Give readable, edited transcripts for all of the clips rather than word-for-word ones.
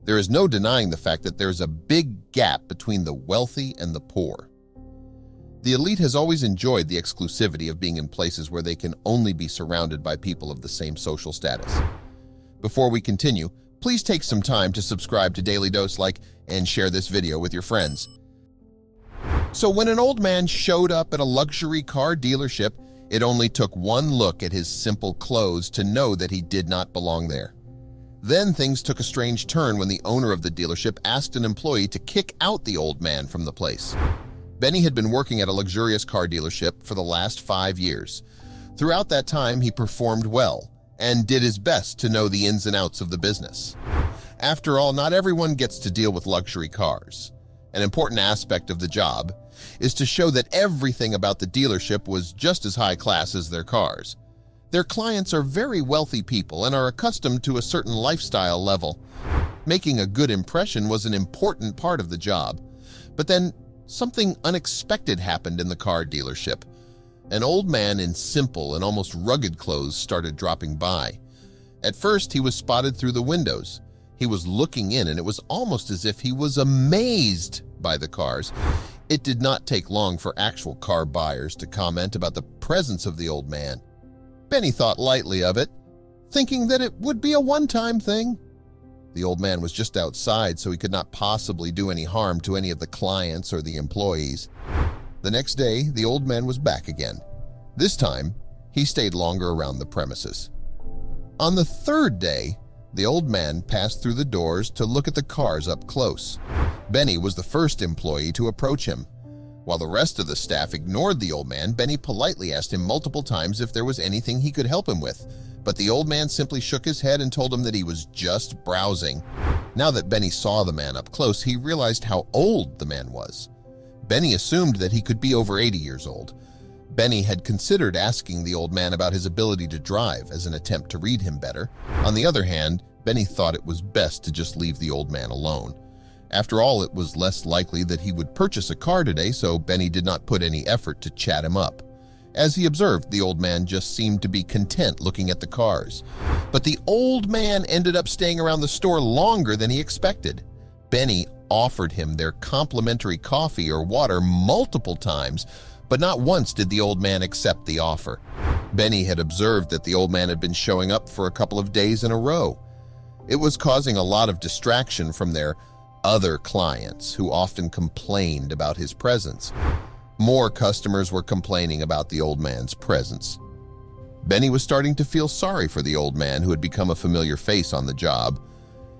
There is no denying the fact that there is a big gap between the wealthy and the poor. The elite has always enjoyed the exclusivity of being in places where they can only be surrounded by people of the same social status. Before we continue, please take some time to subscribe to Dailydose, like, and share this video with your friends. So when an old man showed up at a luxury car dealership, it only took one look at his simple clothes to know that he did not belong there. Then things took a strange turn when the owner of the dealership asked an employee to kick out the old man from the place. Benny had been working at a luxurious car dealership for the last 5 years. Throughout that time, he performed well and did his best to know the ins and outs of the business. After all, not everyone gets to deal with luxury cars. An important aspect of the job is to show that everything about the dealership was just as high class as their cars. Their clients are very wealthy people and are accustomed to a certain lifestyle level. Making a good impression was an important part of the job. But then, something unexpected happened in the car dealership. An old man in simple and almost rugged clothes started dropping by. At first, he was spotted through the windows. He was looking in, and it was almost as if he was amazed by the cars. It did not take long for actual car buyers to comment about the presence of the old man. Benny thought lightly of it, thinking that it would be a one-time thing. The old man was just outside, so he could not possibly do any harm to any of the clients or the employees. The next day, the old man was back again. This time, he stayed longer around the premises. On the third day, the old man passed through the doors to look at the cars up close. Benny was the first employee to approach him. While the rest of the staff ignored the old man, Benny politely asked him multiple times if there was anything he could help him with. But the old man simply shook his head and told him that he was just browsing. Now that Benny saw the man up close, he realized how old the man was. Benny assumed that he could be over 80 years old. Benny had considered asking the old man about his ability to drive as an attempt to read him better. On the other hand, Benny thought it was best to just leave the old man alone. After all, it was less likely that he would purchase a car today, so Benny did not put any effort to chat him up. As he observed, the old man just seemed to be content looking at the cars. But the old man ended up staying around the store longer than he expected. Benny offered him their complimentary coffee or water multiple times, but not once did the old man accept the offer. Benny had observed that the old man had been showing up for a couple of days in a row. It was causing a lot of distraction from their other clients, who often complained about his presence. More customers were complaining about the old man's presence. Benny was starting to feel sorry for the old man who had become a familiar face on the job,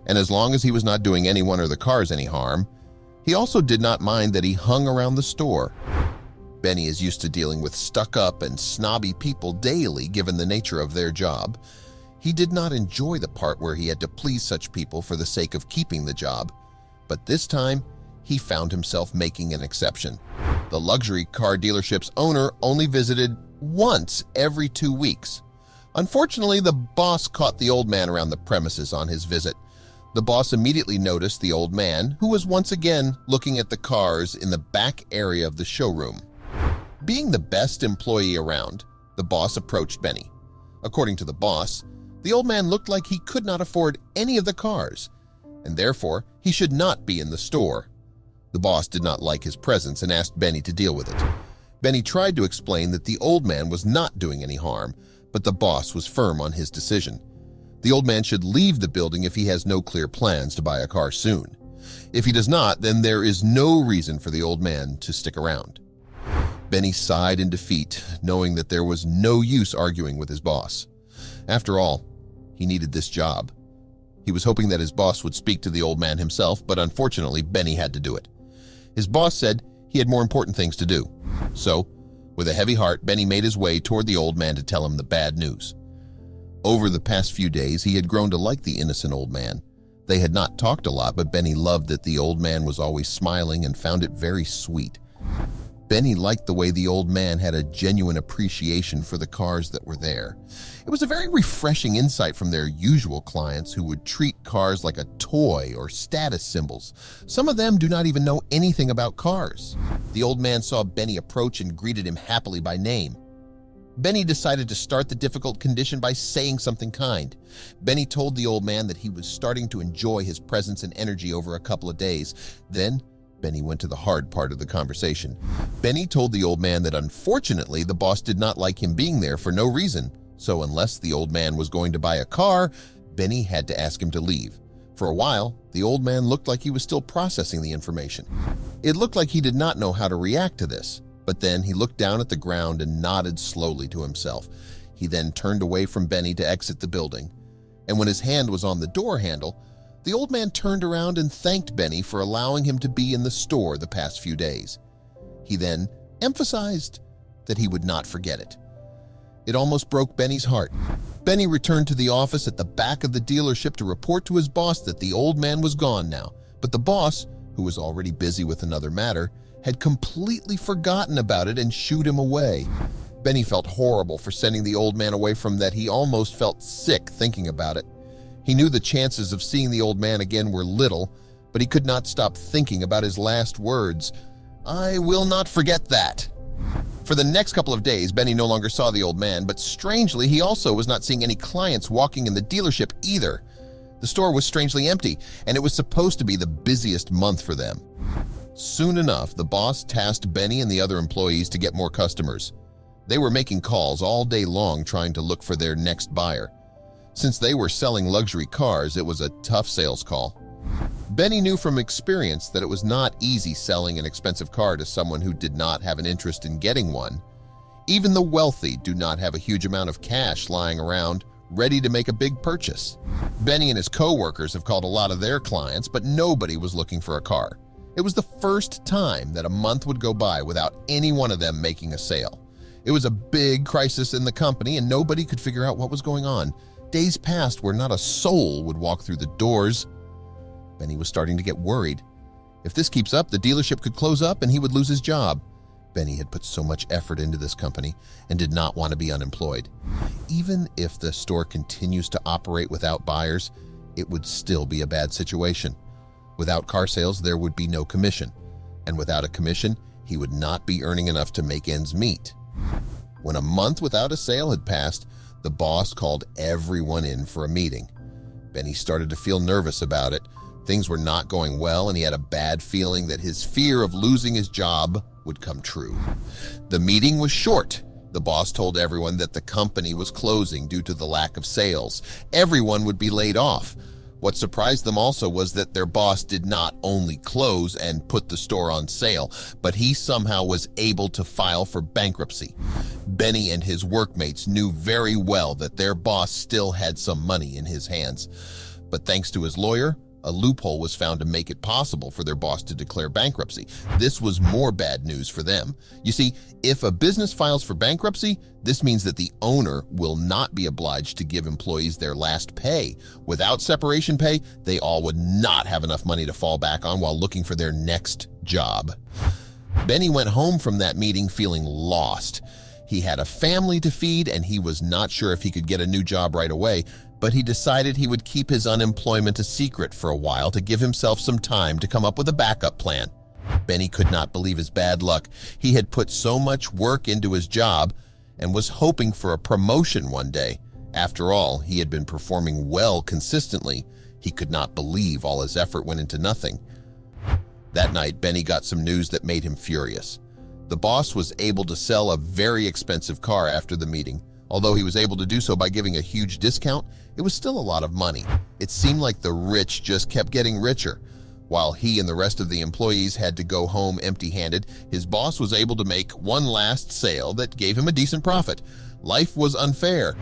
and as long as he was not doing anyone or the cars any harm, he also did not mind that he hung around the store. Benny is used to dealing with stuck-up and snobby people daily given the nature of their job. He did not enjoy the part where he had to please such people for the sake of keeping the job, but this time he found himself making an exception. The luxury car dealership's owner only visited once every 2 weeks. Unfortunately, the boss caught the old man around the premises on his visit. The boss immediately noticed the old man, who was once again looking at the cars in the back area of the showroom. Being the best employee around, the boss approached Benny. According to the boss, the old man looked like he could not afford any of the cars, and therefore he should not be in the store. The boss did not like his presence and asked Benny to deal with it. Benny tried to explain that the old man was not doing any harm, but the boss was firm on his decision. The old man should leave the building if he has no clear plans to buy a car soon. If he does not, then there is no reason for the old man to stick around. Benny sighed in defeat, knowing that there was no use arguing with his boss. After all, he needed this job. He was hoping that his boss would speak to the old man himself, but unfortunately, Benny had to do it. His boss said he had more important things to do. So, with a heavy heart, Benny made his way toward the old man to tell him the bad news. Over the past few days, he had grown to like the innocent old man. They had not talked a lot, but Benny loved that the old man was always smiling and found it very sweet. Benny liked the way the old man had a genuine appreciation for the cars that were there. It was a very refreshing insight from their usual clients who would treat cars like a toy or status symbols. Some of them do not even know anything about cars. The old man saw Benny approach and greeted him happily by name. Benny decided to start the difficult condition by saying something kind. Benny told the old man that he was starting to enjoy his presence and energy over a couple of days. Then, Benny went to the hard part of the conversation. Benny told the old man that unfortunately the boss did not like him being there for no reason. So unless the old man was going to buy a car, Benny had to ask him to leave. For a while, the old man looked like he was still processing the information. It looked like he did not know how to react to this. But then he looked down at the ground and nodded slowly to himself. He then turned away from Benny to exit the building. And when his hand was on the door handle, the old man turned around and thanked Benny for allowing him to be in the store the past few days. He then emphasized that he would not forget it. It almost broke Benny's heart. Benny returned to the office at the back of the dealership to report to his boss that the old man was gone now. But the boss, who was already busy with another matter, had completely forgotten about it and shooed him away. Benny felt horrible for sending the old man away from that. He almost felt sick thinking about it. He knew the chances of seeing the old man again were little, but he could not stop thinking about his last words. "I will not forget that." For the next couple of days, Benny no longer saw the old man, but strangely, he also was not seeing any clients walking in the dealership either. The store was strangely empty, and it was supposed to be the busiest month for them. Soon enough, the boss tasked Benny and the other employees to get more customers. They were making calls all day long trying to look for their next buyer. Since they were selling luxury cars, it was a tough sales call. Benny knew from experience that it was not easy selling an expensive car to someone who did not have an interest in getting one. Even the wealthy do not have a huge amount of cash lying around, ready to make a big purchase. Benny and his co-workers have called a lot of their clients, but nobody was looking for a car. It was the first time that a month would go by without any one of them making a sale. It was a big crisis in the company, and nobody could figure out what was going on. Days passed where not a soul would walk through the doors. Benny was starting to get worried. If this keeps up, the dealership could close up and he would lose his job. Benny had put so much effort into this company and did not want to be unemployed. Even if the store continues to operate without buyers, it would still be a bad situation. Without car sales, there would be no commission. And without a commission, he would not be earning enough to make ends meet. When a month without a sale had passed, the boss called everyone in for a meeting. Benny started to feel nervous about it. Things were not going well, and he had a bad feeling that his fear of losing his job would come true. The meeting was short. The boss told everyone that the company was closing due to the lack of sales. Everyone would be laid off. What surprised them also was that their boss did not only close and put the store on sale, but he somehow was able to file for bankruptcy. Benny and his workmates knew very well that their boss still had some money in his hands. But thanks to his lawyer, a loophole was found to make it possible for their boss to declare bankruptcy. This was more bad news for them. You see, if a business files for bankruptcy, this means that the owner will not be obliged to give employees their last pay. Without separation pay, they all would not have enough money to fall back on while looking for their next job. Benny went home from that meeting feeling lost. He had a family to feed, and he was not sure if he could get a new job right away, but he decided he would keep his unemployment a secret for a while to give himself some time to come up with a backup plan. Benny could not believe his bad luck. He had put so much work into his job and was hoping for a promotion one day. After all, he had been performing well consistently. He could not believe all his effort went into nothing. That night, Benny got some news that made him furious. The boss was able to sell a very expensive car after the meeting. Although he was able to do so by giving a huge discount, it was still a lot of money. It seemed like the rich just kept getting richer. While he and the rest of the employees had to go home empty-handed, his boss was able to make one last sale that gave him a decent profit. Life was unfair.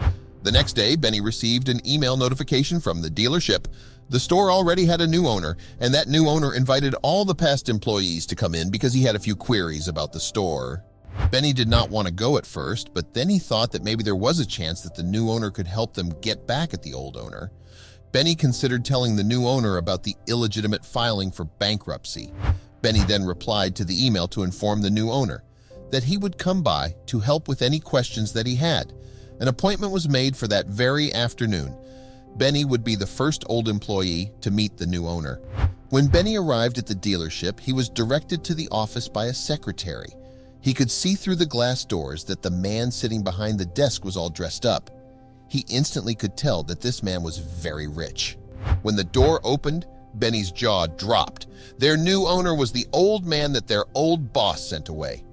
The next day, Benny received an email notification from the dealership. The store already had a new owner, and that new owner invited all the past employees to come in because he had a few queries about the store. Benny did not want to go at first, but then he thought that maybe there was a chance that the new owner could help them get back at the old owner. Benny considered telling the new owner about the illegitimate filing for bankruptcy. Benny then replied to the email to inform the new owner that he would come by to help with any questions that he had. An appointment was made for that very afternoon. Benny would be the first old employee to meet the new owner. When Benny arrived at the dealership, he was directed to the office by a secretary. He could see through the glass doors that the man sitting behind the desk was all dressed up. He instantly could tell that this man was very rich. When the door opened, Benny's jaw dropped. Their new owner was the old man that their old boss sent away.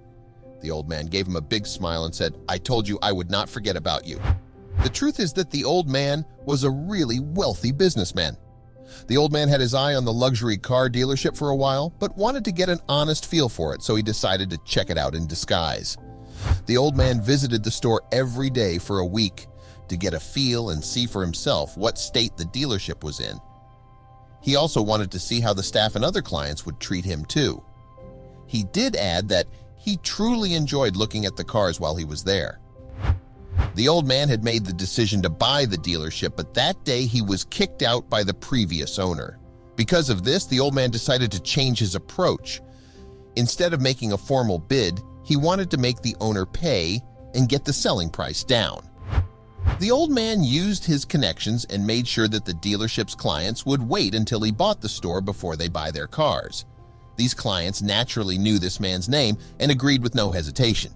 The old man gave him a big smile and said, "I told you I would not forget about you." The truth is that the old man was a really wealthy businessman. The old man had his eye on the luxury car dealership for a while, but wanted to get an honest feel for it, so he decided to check it out in disguise. The old man visited the store every day for a week to get a feel and see for himself what state the dealership was in. He also wanted to see how the staff and other clients would treat him too. He did add that he truly enjoyed looking at the cars while he was there. The old man had made the decision to buy the dealership, but that day he was kicked out by the previous owner. Because of this, the old man decided to change his approach. Instead of making a formal bid, he wanted to make the owner pay and get the selling price down. The old man used his connections and made sure that the dealership's clients would wait until he bought the store before they buy their cars. These clients naturally knew this man's name and agreed with no hesitation.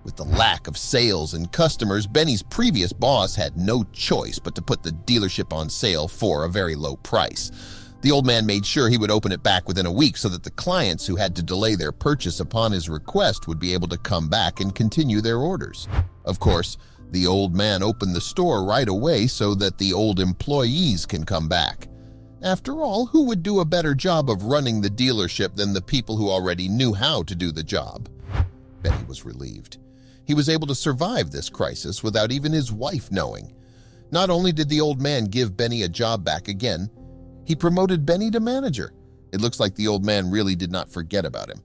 With the lack of sales and customers, Benny's previous boss had no choice but to put the dealership on sale for a very low price. The old man made sure he would open it back within a week so that the clients who had to delay their purchase upon his request would be able to come back and continue their orders. Of course, the old man opened the store right away so that the old employees can come back. After all, who would do a better job of running the dealership than the people who already knew how to do the job? Benny was relieved. He was able to survive this crisis without even his wife knowing. Not only did the old man give Benny a job back again, he promoted Benny to manager. It looks like the old man really did not forget about him.